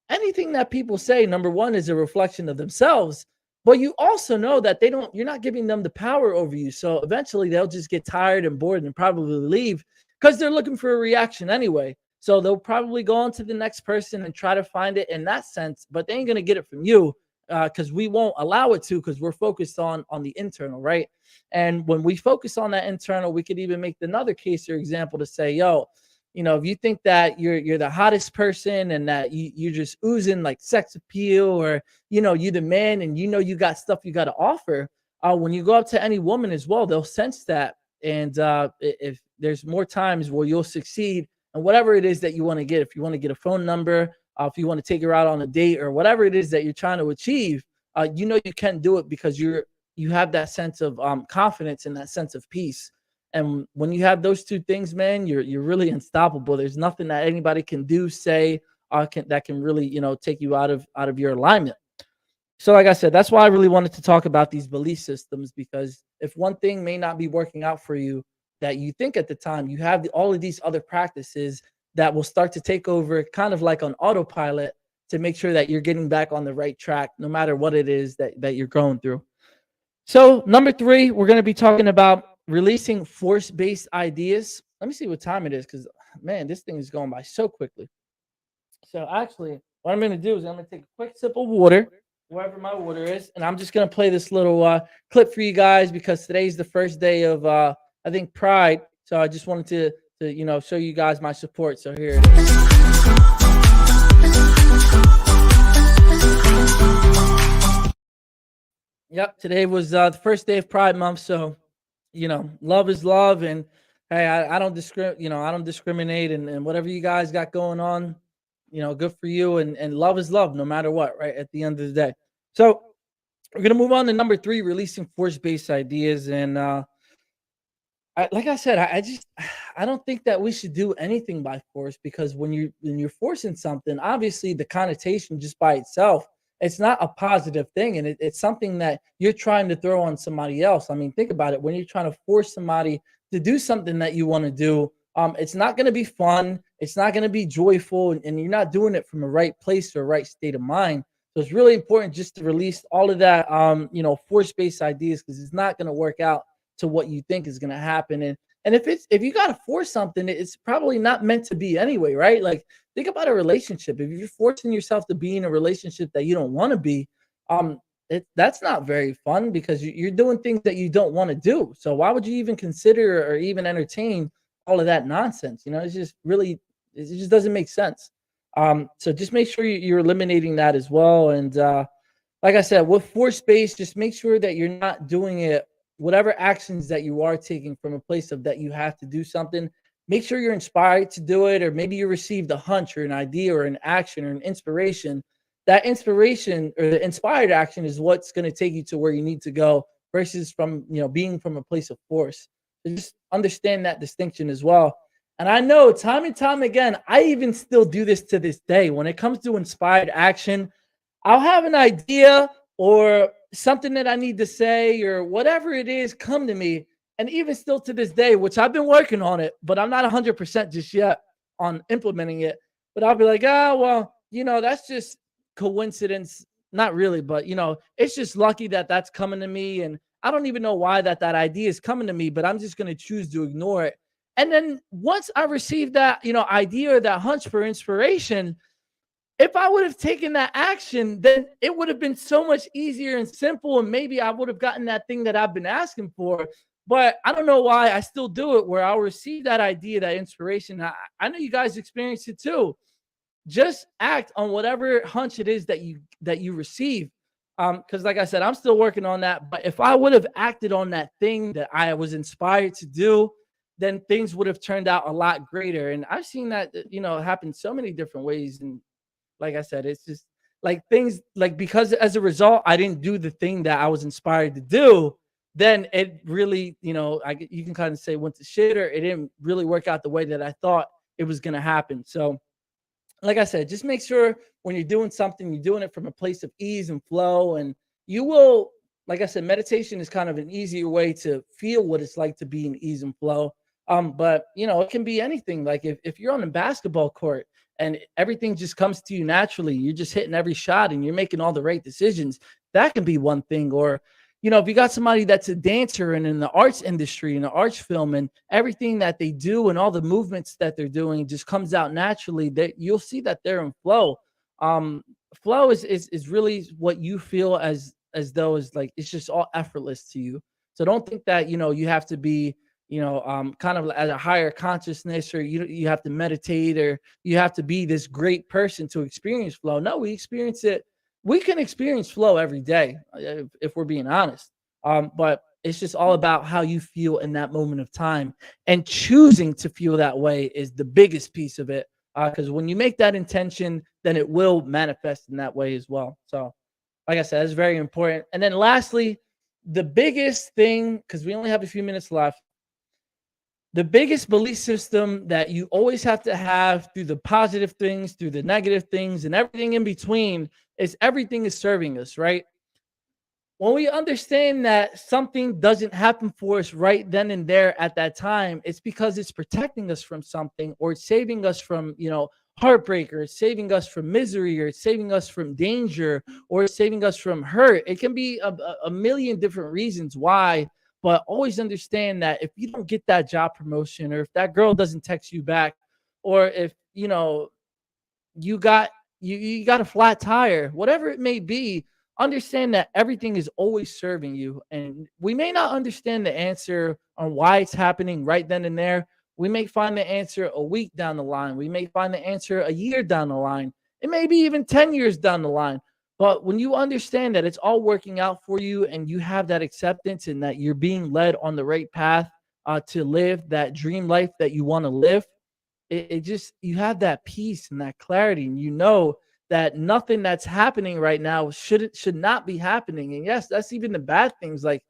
Speaker 1: anything that people say, number one, is a reflection of themselves. But you also know that you're not giving them the power over you. So eventually they'll just get tired and bored and probably leave because they're looking for a reaction anyway. So they'll probably go on to the next person and try to find it in that sense, but they ain't going to get it from you because we won't allow it to, because we're focused on the internal, right? And when we focus on that internal, we could even make another case or example to say, yo, if you think that you're the hottest person and that you're just oozing like sex appeal, or you're the man and you got stuff you got to offer, when you go up to any woman as well, they'll sense that. And if there's more times where you'll succeed and whatever it is that you want to get, if you want to get a phone number, if you want to take her out on a date, or whatever it is that you're trying to achieve, you can do it because you have that sense of confidence and that sense of peace. And when you have those two things, man, you're really unstoppable. There's nothing that anybody can do, say, that can really, take you out of your alignment. So, like I said, that's why I really wanted to talk about these belief systems, because if one thing may not be working out for you that you think at the time, you have all of these other practices that will start to take over, kind of like on autopilot, to make sure that you're getting back on the right track, no matter what it is that you're going through. So, number three, we're going to be talking about releasing force based ideas. Let me see what time it is, because, man, this thing is going by so quickly. So, actually, what I'm going to do is I'm going to take a quick sip of water, wherever my water is, and I'm just going to play this little clip for you guys, because today's the first day of, I think, Pride. So, I just wanted to show you guys my support. So, here it is. Yep, today was the first day of Pride Month, so love is love, and hey, I don't I don't discriminate, and whatever you guys got going on, good for you, and love is love, no matter what, right? At the end of the day, so we're gonna move on to number three, releasing force-based ideas, and like I said, I just I don't think that we should do anything by force, because when you're forcing something, obviously the connotation just by itself, it's not a positive thing, and it's something that you're trying to throw on somebody else. I mean, think about it. When you're trying to force somebody to do something that you want to do, it's not going to be fun. It's not going to be joyful, and you're not doing it from a right place or a right state of mind. So it's really important just to release all of that, force-based ideas, because it's not going to work out to what you think is going to happen. And if you got to force something, it's probably not meant to be anyway, right? Like, think about a relationship. If you're forcing yourself to be in a relationship that you don't want to be, that's not very fun, because you're doing things that you don't want to do. So why would you even consider or even entertain all of that nonsense? It's just really, it just doesn't make sense. So just make sure you're eliminating that as well. And like I said, with force based, just make sure that you're not doing it, whatever actions that you are taking, from a place of that you have to do something. Make sure you're inspired to do it, or maybe you received a hunch or an idea or an action or an inspiration. That inspiration or the inspired action is what's going to take you to where you need to go, versus from being from a place of force. So just understand that distinction as well. And I know time and time again, I even still do this to this day. When it comes to inspired action, I'll have an idea or something that I need to say or whatever it is come to me. And even still to this day, which I've been working on it, but I'm not 100% just yet on implementing it. But I'll be like, well, that's just coincidence. Not really, but, it's just lucky that that's coming to me. And I don't even know why that idea is coming to me, but I'm just going to choose to ignore it. And then once I receive that, idea or that hunch for inspiration, if I would have taken that action, then it would have been so much easier and simple. And maybe I would have gotten that thing that I've been asking for. But I don't know why I still do it, where I'll receive that idea, that inspiration. I know you guys experience it too. Just act on whatever hunch it is that you receive. Because like I said, I'm still working on that. But if I would have acted on that thing that I was inspired to do, then things would have turned out a lot greater. And I've seen that, happen so many different ways. And like I said, it's just like things like, because as a result, I didn't do the thing that I was inspired to do, then it really, you can kind of say went to shit, or it didn't really work out the way that I thought it was going to happen. So like I said, just make sure when you're doing something, you're doing it from a place of ease and flow. And you will, like I said, meditation is kind of an easier way to feel what it's like to be in ease and flow. But it can be anything. Like if you're on a basketball court and everything just comes to you naturally, you're just hitting every shot and you're making all the right decisions, that can be one thing. Or if you got somebody that's a dancer and in the arts industry, in the arts film, and everything that they do and all the movements that they're doing just comes out naturally, that you'll see that they're in flow. Flow is really what you feel as though is like, it's just all effortless to you. So don't think that, you have to be, kind of at a higher consciousness, or you have to meditate, or you have to be this great person to experience flow. No, we experience it. We can experience flow every day, if we're being honest. But it's just all about how you feel in that moment of time, and choosing to feel that way is the biggest piece of it. Because when you make that intention, then it will manifest in that way as well. So, like I said, it's very important. And then lastly, the biggest thing, because we only have a few minutes left, The biggest belief system that you always have to have through the positive things, through the negative things, and everything in between is everything is serving us, right? When we understand that something doesn't happen for us right then and there at that time, it's because it's protecting us from something, or it's saving us from, heartbreak, or it's saving us from misery, or it's saving us from danger, or it's saving us from hurt. It can be a million different reasons why, but always understand that if you don't get that job promotion, or if that girl doesn't text you back, or if, you got you got a flat tire, whatever it may be, understand that everything is always serving you. And we may not understand the answer on why it's happening right then and there. We may find the answer a week down the line. We may find the answer a year down the line. It may be even 10 years down the line. But when you understand that it's all working out for you, and you have that acceptance, and that you're being led on the right path to live that dream life that you want to live, it just, you have that peace and that clarity, and you know that nothing that's happening right now should not be happening. And yes, that's even the bad things, like,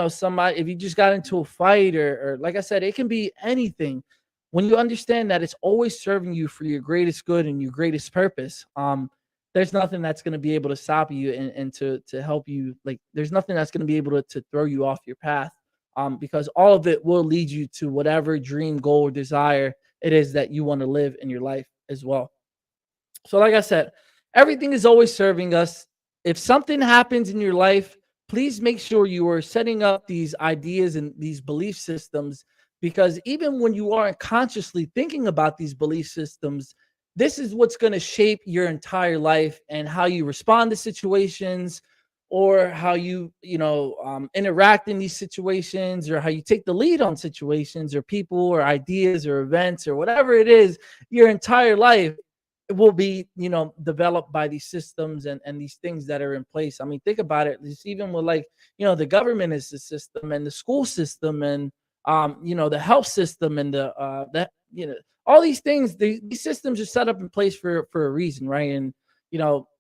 Speaker 1: somebody, if you just got into a fight, or like I said, it can be anything. When you understand that it's always serving you for your greatest good and your greatest purpose, there's nothing that's going to be able to stop you, and to help you. Like, there's nothing that's going to be able to throw you off your path, because all of it will lead you to whatever dream, goal, or desire it is that you want to live in your life as well. So, like I said, everything is always serving us. If something happens in your life, please make sure you are setting up these ideas and these belief systems, because even when you aren't consciously thinking about these belief systems, this is what's going to shape your entire life, and how you respond to situations, or how interact in these situations, or how you take the lead on situations, or people, or ideas, or events, or whatever it is. Your entire life will be, developed by these systems, and these things that are in place. I mean, think about it. It's even with, like, the government is the system, and the school system, and the health system, and all these things. These systems are set up in place for a reason, right? And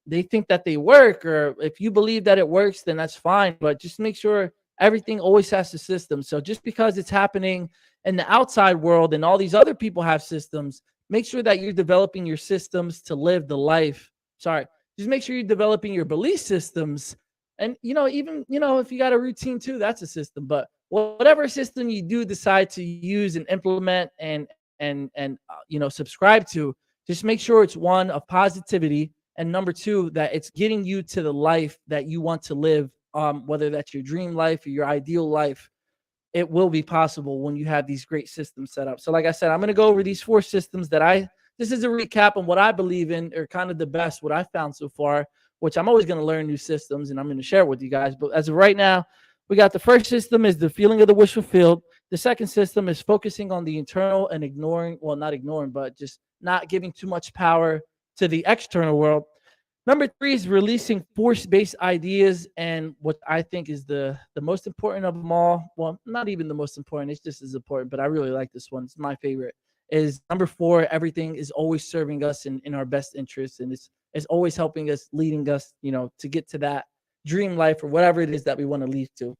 Speaker 1: they think that they work, or if you believe that it works, then that's fine. But just make sure everything always has a system. So just because it's happening in the outside world, and all these other people have systems, make sure that you're developing your systems to live the life. Sorry, just make sure you're developing your belief systems. And even if you got a routine too, that's a system. But whatever system you do decide to use and implement, and subscribe to, just make sure it's one of positivity, and number two, that it's getting you to the life that you want to live. Whether that's your dream life or your ideal life, it will be possible when you have these great systems set up. So, like I said, I'm going to go over these 4 systems this is a recap on what I believe in, or kind of the best, what I found so far, which I'm always going to learn new systems, and I'm going to share it with you guys. But as of right now, we got the first system is the feeling of the wish fulfilled. The second system is focusing on the internal and not ignoring, but just not giving too much power to the external world. Number 3 is releasing force-based ideas, and what I think is the most important of them all. Well, not even the most important; it's just as important. But I really like this one; it's my favorite. Is number 4? Everything is always serving us in our best interests, and it's always helping us, leading us, to get to that dream life, or whatever it is that we want to lead to.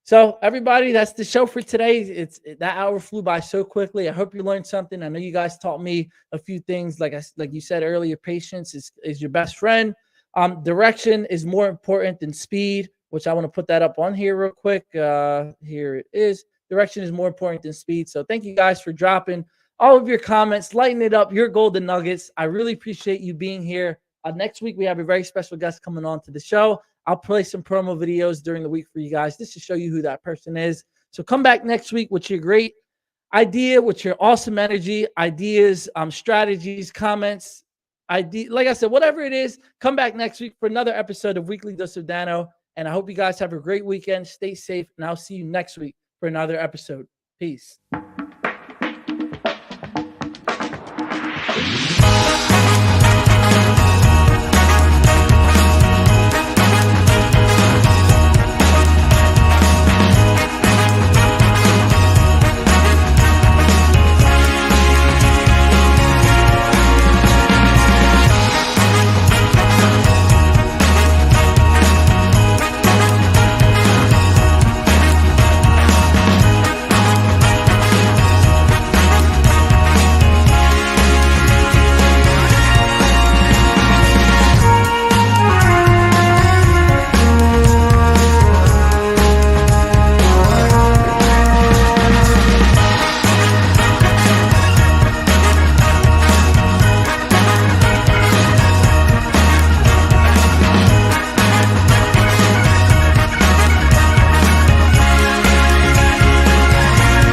Speaker 1: So, everybody, that's the show for today. That hour flew by so quickly. I hope you learned something. I know you guys taught me a few things. Like you said earlier, patience is your best friend. Direction is more important than speed, which I want to put that up on here real quick. Here it is. Direction is more important than speed. So thank you guys for dropping all of your comments, lighting it up, your golden nuggets. I really appreciate you being here. Next week, we have a very special guest coming on to the show. I'll play some promo videos during the week for you guys just to show you who that person is. So come back next week with your great idea, with your awesome energy, ideas, strategies, comments, like I said, whatever it is, come back next week for another episode of Weekly Dose of Dano. And I hope you guys have a great weekend. Stay safe, and I'll see you next week for another episode. Peace.